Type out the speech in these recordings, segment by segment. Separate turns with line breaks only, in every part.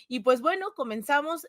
Y pues bueno, comenzamos,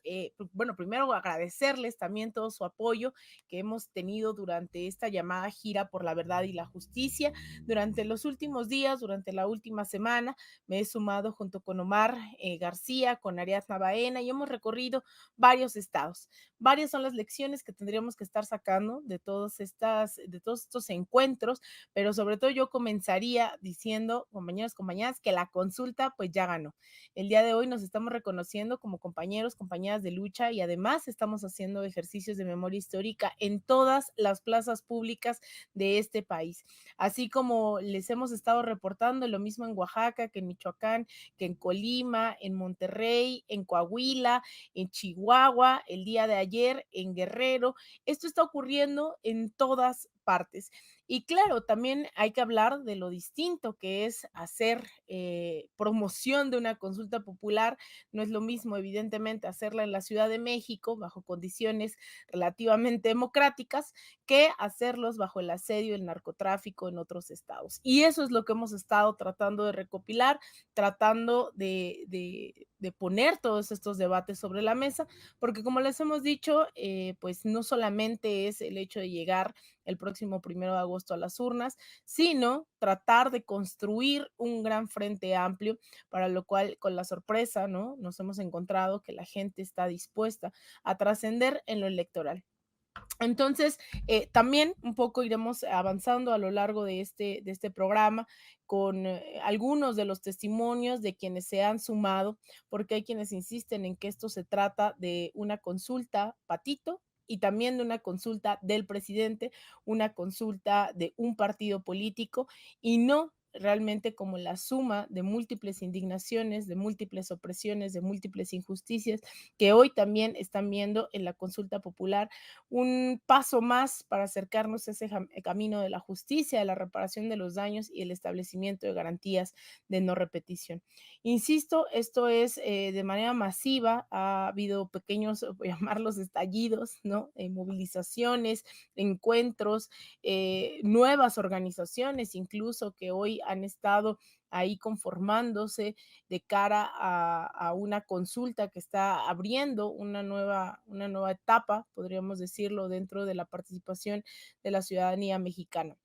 bueno, primero agradecerles también todo su apoyo que hemos tenido durante esta llamada gira por la verdad y la justicia. Durante los últimos días, durante la última semana, me he sumado junto con Omar García, con Ariadna Baena y hemos recorrido varios estados. Varias son las lecciones que tendríamos que estar sacando de todos estos encuentros, pero sobre todo yo comenzaría diciendo, compañeros, compañeras, que la consulta pues ya ganó. El día de hoy nos estamos reconociendo como compañeros, compañeras de lucha y además estamos haciendo ejercicios de memoria histórica en todas las plazas públicas de este país. Así como les hemos estado reportando lo mismo en Oaxaca, que en Michoacán, que en Colima, en Monterrey, en Coahuila, en Chihuahua, el día de ayer en Guerrero. Esto está ocurriendo en todas partes. Y claro, también hay que hablar de lo distinto que es hacer promoción de una consulta popular. No es lo mismo, evidentemente, hacerla en la Ciudad de México bajo condiciones relativamente democráticas que hacerlos bajo el asedio del narcotráfico en otros estados. Y eso es lo que hemos estado tratando de recopilar, tratando de poner todos estos debates sobre la mesa, porque como les hemos dicho, pues no solamente es el hecho de llegar el próximo 1 de agosto a las urnas, sino tratar de construir un gran frente amplio, para lo cual, con la sorpresa, ¿no? Nos hemos encontrado que la gente está dispuesta a trascender en lo electoral. Entonces, también un poco iremos avanzando a lo largo de este programa con algunos de los testimonios de quienes se han sumado, porque hay quienes insisten en que esto se trata de una consulta patito y también de una consulta del presidente, una consulta de un partido político y no realmente como la suma de múltiples indignaciones, de múltiples opresiones, de múltiples injusticias que hoy también están viendo en la consulta popular un paso más para acercarnos a ese camino de la justicia, de la reparación de los daños y el establecimiento de garantías de no repetición. Insisto, esto es de manera masiva, ha habido pequeños, voy a llamarlos estallidos, ¿no? Movilizaciones, encuentros, nuevas organizaciones incluso que hoy han estado ahí conformándose de cara a una consulta que está abriendo una nueva etapa, podríamos decirlo, dentro de la participación de la ciudadanía mexicana.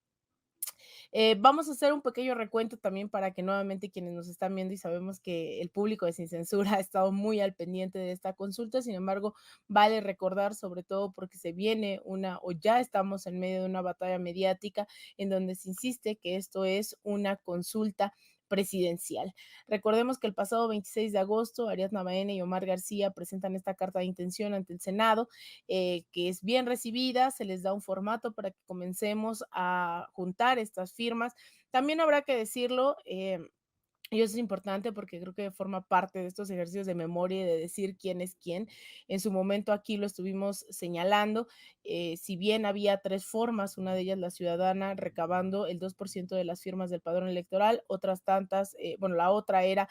Vamos a hacer un pequeño recuento también para que nuevamente quienes nos están viendo y sabemos que el público de Sin Censura ha estado muy al pendiente de esta consulta, sin embargo, vale recordar sobre todo porque se viene una o ya estamos en medio de una batalla mediática en donde se insiste que esto es una consulta presidencial. Recordemos que el pasado 26 de agosto, Ariadna Baena y Omar García presentan esta carta de intención ante el Senado, que es bien recibida, se les da un formato para que comencemos a juntar estas firmas. También habrá que decirlo, y eso es importante porque creo que forma parte de estos ejercicios de memoria y de decir quién es quién. En su momento aquí lo estuvimos señalando, si bien había tres formas, una de ellas la ciudadana recabando el 2% de las firmas del padrón electoral, otras tantas, bueno, la otra era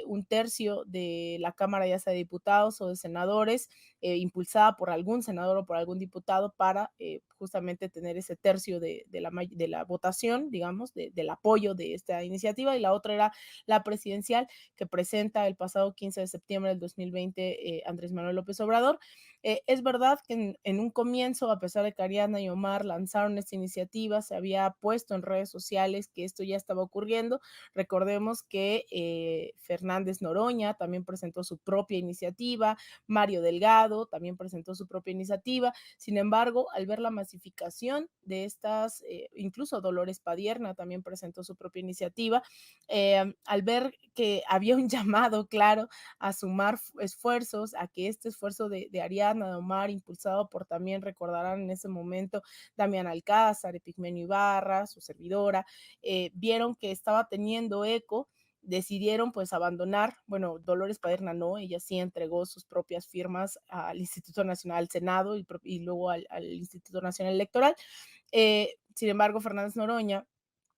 un tercio de la Cámara ya sea de diputados o de senadores, impulsada por algún senador o por algún diputado para justamente tener ese tercio de la votación, digamos, del apoyo de esta iniciativa, y la otra era la presidencial que presenta el pasado 15 de septiembre del 2020 Andrés Manuel López Obrador. Es verdad que en un comienzo, a pesar de que Ariana y Omar lanzaron esta iniciativa, se había puesto en redes sociales que esto ya estaba ocurriendo. Recordemos que Fernández Noroña también presentó su propia iniciativa, Mario Delgado también presentó su propia iniciativa. Sin embargo, al ver la masificación de estas, incluso Dolores Padierna también presentó su propia iniciativa, al ver que había un llamado claro a sumar esfuerzos, a que este esfuerzo de Ariadna, de Omar, impulsado por también, recordarán en ese momento, Damián Alcázar, Epigmenio Ibarra, su servidora, vieron que estaba teniendo eco, decidieron pues abandonar, bueno, Dolores Padierna no, ella sí entregó sus propias firmas al Instituto Nacional, al Senado y luego al Instituto Nacional Electoral. Sin embargo, Fernández Noroña,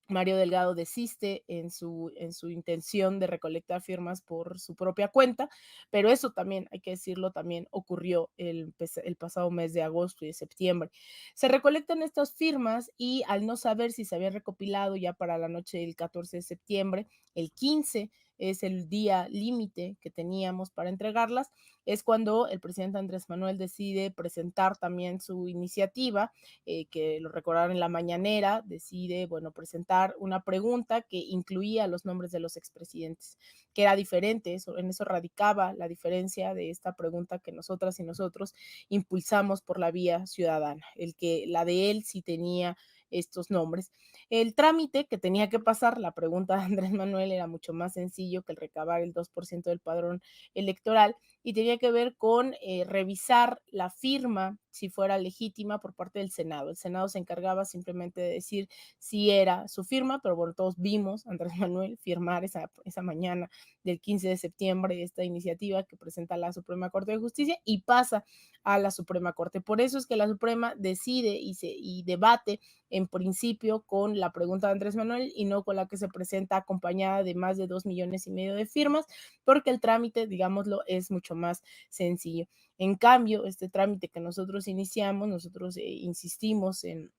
Mario Delgado desiste en su intención de recolectar firmas por su propia cuenta, pero eso también, hay que decirlo, también ocurrió el pasado mes de agosto y de septiembre. Se recolectan estas firmas y al no saber si se habían recopilado ya para la noche del 14 de septiembre, el 15 es el día límite que teníamos para entregarlas, es cuando el presidente Andrés Manuel decide presentar también su iniciativa, que lo recordaron en la mañanera, decide, bueno, presentar una pregunta que incluía los nombres de los expresidentes, que era diferente, en eso radicaba la diferencia de esta pregunta que nosotras y nosotros impulsamos por la vía ciudadana, el que la de él sí tenía estos nombres. El trámite que tenía que pasar, la pregunta de Andrés Manuel era mucho más sencillo que el recabar el 2% del padrón electoral y tenía que ver con revisar la firma, si fuera legítima, por parte del Senado. El Senado se encargaba simplemente de decir si era su firma, pero bueno, todos vimos a Andrés Manuel firmar esa mañana del 15 de septiembre esta iniciativa que presenta la Suprema Corte de Justicia y pasa a la Suprema Corte. Por eso es que la Suprema decide y debate en principio con la pregunta de Andrés Manuel y no con la que se presenta acompañada de más de 2,5 millones de firmas, porque el trámite, digámoslo, es mucho más sencillo. En cambio, este trámite que nosotros iniciamos, nosotros insistimos en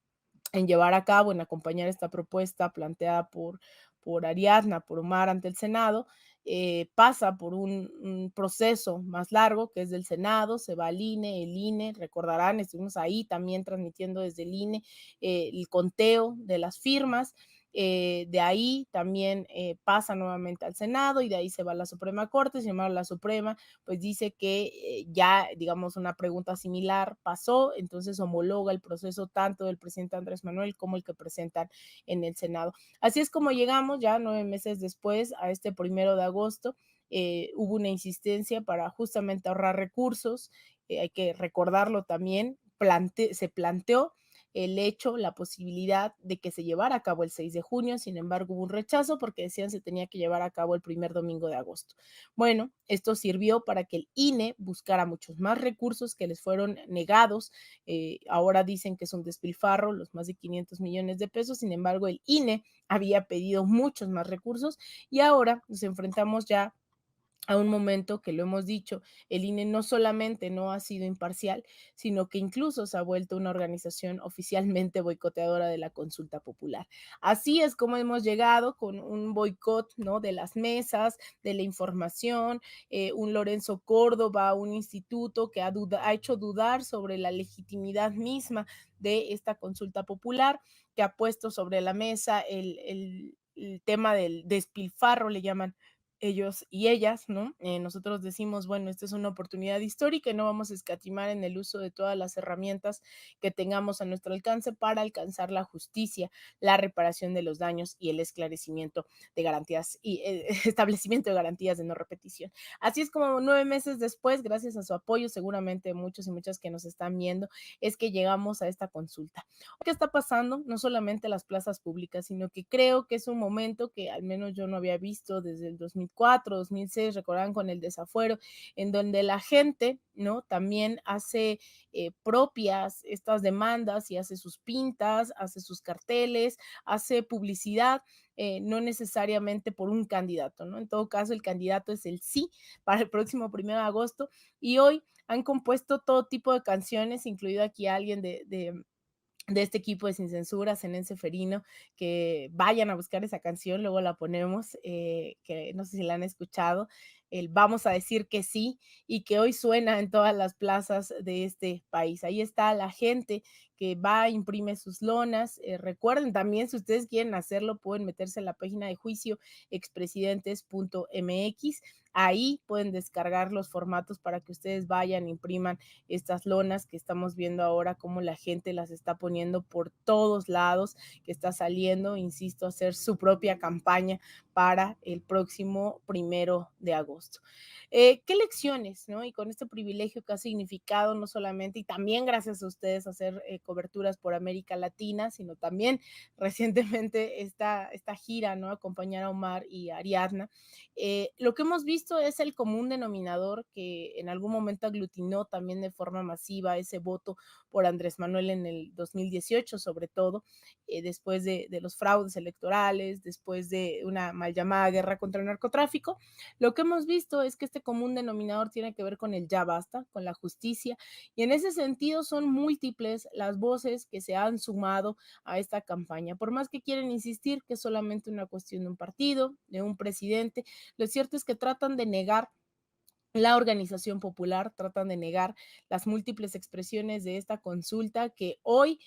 llevar a cabo, en acompañar esta propuesta planteada por Ariadna, por Omar ante el Senado, pasa por un proceso más largo que es del Senado, se va al INE, el INE, recordarán, estuvimos ahí también transmitiendo desde el INE el conteo de las firmas, de ahí también pasa nuevamente al Senado y de ahí se va a la Suprema Corte, sin embargo la Suprema pues dice que ya digamos una pregunta similar pasó, entonces homologa el proceso tanto del presidente Andrés Manuel como el que presentan en el Senado. Así es como llegamos ya 9 meses después a este 1 de agosto. Hubo una insistencia para justamente ahorrar recursos, hay que recordarlo también, se planteó el hecho, la posibilidad de que se llevara a cabo el 6 de junio, sin embargo hubo un rechazo porque decían se tenía que llevar a cabo el primer domingo de agosto. Bueno, esto sirvió para que el INE buscara muchos más recursos que les fueron negados. Ahora dicen que es un despilfarro, los más de 500 millones de pesos, sin embargo el INE había pedido muchos más recursos y ahora nos enfrentamos ya a un momento que lo hemos dicho, el INE no solamente no ha sido imparcial, sino que incluso se ha vuelto una organización oficialmente boicoteadora de la consulta popular. Así es como hemos llegado con un boicot, ¿no? De las mesas, de la información, un Lorenzo Córdoba, un instituto que ha hecho dudar sobre la legitimidad misma de esta consulta popular, que ha puesto sobre la mesa el tema del despilfarro, le llaman ellos y ellas, ¿no? Nosotros decimos, bueno, esta es una oportunidad histórica y no vamos a escatimar en el uso de todas las herramientas que tengamos a nuestro alcance para alcanzar la justicia, la reparación de los daños y el esclarecimiento de garantías y establecimiento de garantías de no repetición. Así es como 9 meses después, gracias a su apoyo, seguramente muchos y muchas que nos están viendo, es que llegamos a esta consulta. ¿Qué está pasando? No solamente las plazas públicas, sino que creo que es un momento que al menos yo no había visto desde el 2004, 2006, recordarán con el desafuero, en donde la gente, ¿no? También hace propias estas demandas y hace sus pintas, hace sus carteles, hace publicidad, no necesariamente por un candidato, ¿no? En todo caso, el candidato es el sí para el próximo 1 de agosto y hoy han compuesto todo tipo de canciones, incluido aquí alguien de este equipo de Sin Censura, Zenén Seferino, que vayan a buscar esa canción, luego la ponemos, que no sé si la han escuchado, el Vamos a decir que sí, y que hoy suena en todas las plazas de este país. Ahí está la gente que va, imprime sus lonas. Recuerden también, si ustedes quieren hacerlo, pueden meterse en la página de juicio expresidentes.mx. Ahí pueden descargar los formatos para que ustedes vayan, impriman estas lonas que estamos viendo ahora, cómo la gente las está poniendo por todos lados, que está saliendo, insisto, a hacer su propia campaña para el próximo 1 de agosto. ¿Qué lecciones, no? Y con este privilegio que ha significado no solamente, y también gracias a ustedes, hacer coberturas por América Latina, sino también recientemente esta gira, ¿no? Acompañar a Omar y a Ariadna. Lo que hemos visto visto es el común denominador que en algún momento aglutinó también de forma masiva ese voto por Andrés Manuel en el 2018, sobre todo, después de los fraudes electorales, después de una mal llamada guerra contra el narcotráfico. Lo que hemos visto es que este común denominador tiene que ver con el ya basta, con la justicia, y en ese sentido son múltiples las voces que se han sumado a esta campaña. Por más que quieren insistir que es solamente una cuestión de un partido, de un presidente, lo cierto es que tratan de negar la organización popular, tratan de negar las múltiples expresiones de esta consulta que hoy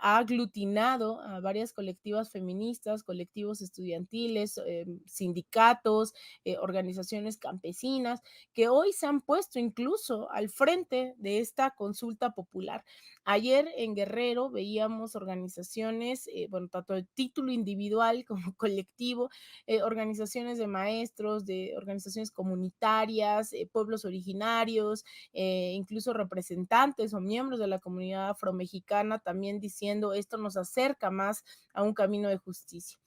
ha aglutinado a varias colectivas feministas, colectivos estudiantiles, sindicatos, organizaciones campesinas, que hoy se han puesto incluso al frente de esta consulta popular. Ayer en Guerrero veíamos organizaciones, bueno, tanto de título individual como colectivo, organizaciones de maestros, de organizaciones comunitarias, pueblos originarios, incluso representantes o miembros de la comunidad afromexicana también diciendo esto nos acerca más a un camino de justicia.